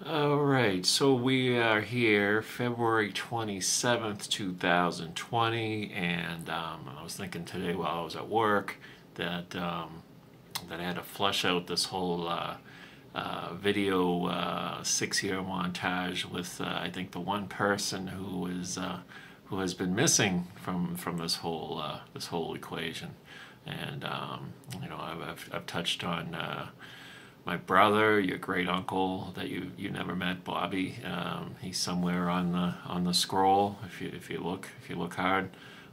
All right, so we are here February 27th, 2020, and I was thinking today while I was at work that I had to flush out this whole video 6-year montage with I think the one person who has been missing from this whole equation, and I've touched on. My brother, your great uncle that you never met, Bobby. He's somewhere on the scroll if you look hard.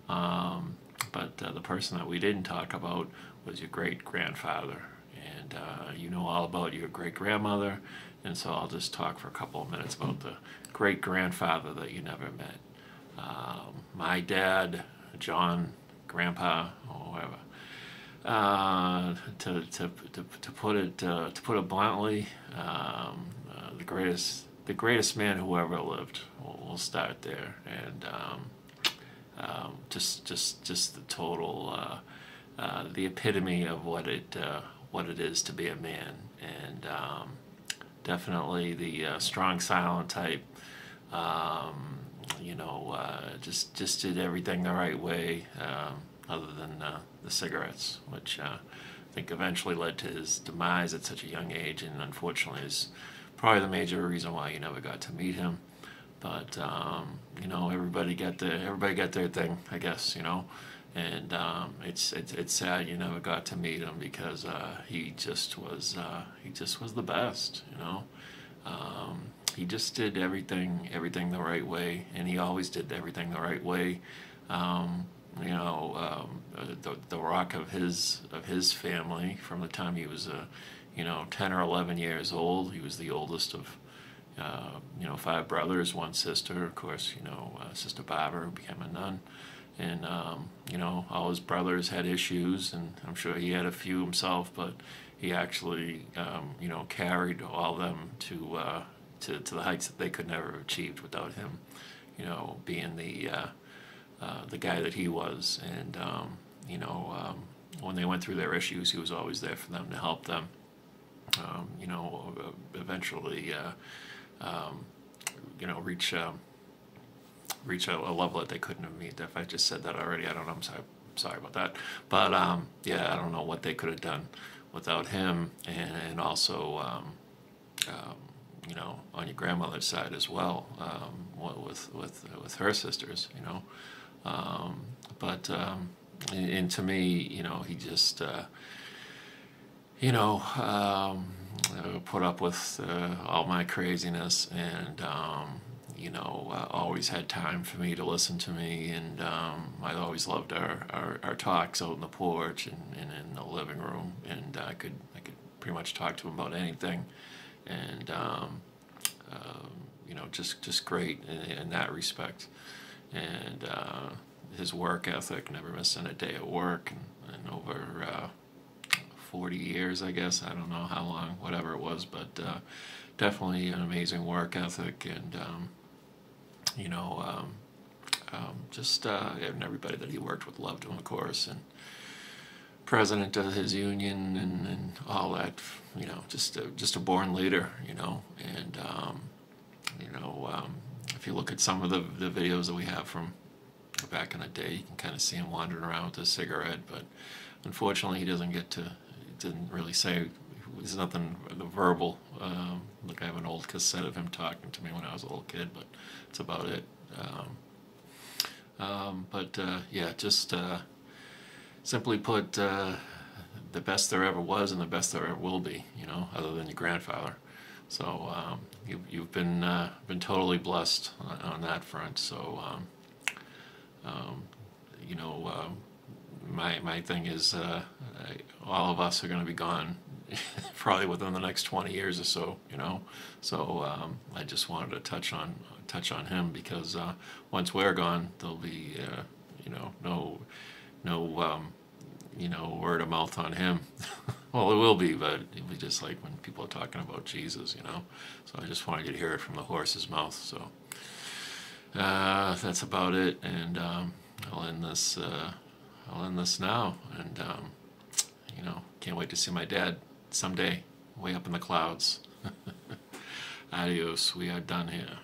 But the person that we didn't talk about was your great grandfather, and you know all about your great grandmother, and so I'll just talk for a couple of minutes about the great grandfather that you never met. My dad, John, Grandpa, or whatever. To put it bluntly, the greatest man who ever lived. We'll start there, and just the total the epitome of what it is to be a man, and definitely the strong silent type. Just did everything the right way, other than the cigarettes, which I think eventually led to his demise at such a young age, and unfortunately is probably the major reason why you never got to meet him. But everybody got their thing, I guess, and it's sad you never got to meet him because he just was the best, he just did everything the right way, and he always did everything the right way. The rock of his family from the time he was 10 or 11 years old. He was the oldest of 5 brothers, 1 sister. Of course, Sister Barbara, who became a nun, and all his brothers had issues, and I'm sure he had a few himself, but he actually carried all of them to the heights that they could never have achieved without him, being the guy that he was. And when they went through their issues, he was always there for them to help them. Eventually, reach a level that they couldn't have met. If I just said that already, I don't know. I'm sorry about that. But yeah, I don't know what they could have done without him, and also on your grandmother's side as well, with her sisters, and to me, he just put up with all my craziness, and always had time for me to listen to me, and I always loved our talks out in the porch and in the living room, and I could pretty much talk to him about anything, and just great in that respect, and his work ethic, never missing a day at work, and over 40 years, I guess. I don't know how long, whatever it was, but definitely an amazing work ethic, and and everybody that he worked with loved him, of course, and president of his union, and all that, just a born leader, and if you look at some of the videos that we have from back in the day, you can kind of see him wandering around with a cigarette, but unfortunately he didn't really say, there's nothing verbal. Like I have an old cassette of him talking to me when I was a little kid, but that's about it. Yeah, just simply put, the best there ever was and the best there ever will be, other than your grandfather. So you've been totally blessed on that front. So my thing is, all of us are going to be gone probably within the next 20 years or so, So I just wanted to touch on him because once we're gone, there'll be no word of mouth on him. Well, it will be, but it'll be just like when people are talking about Jesus, So I just wanted you to hear it from the horse's mouth. So that's about it, and I'll end this. I'll end this now, and can't wait to see my dad someday, way up in the clouds. Adios. We are done here.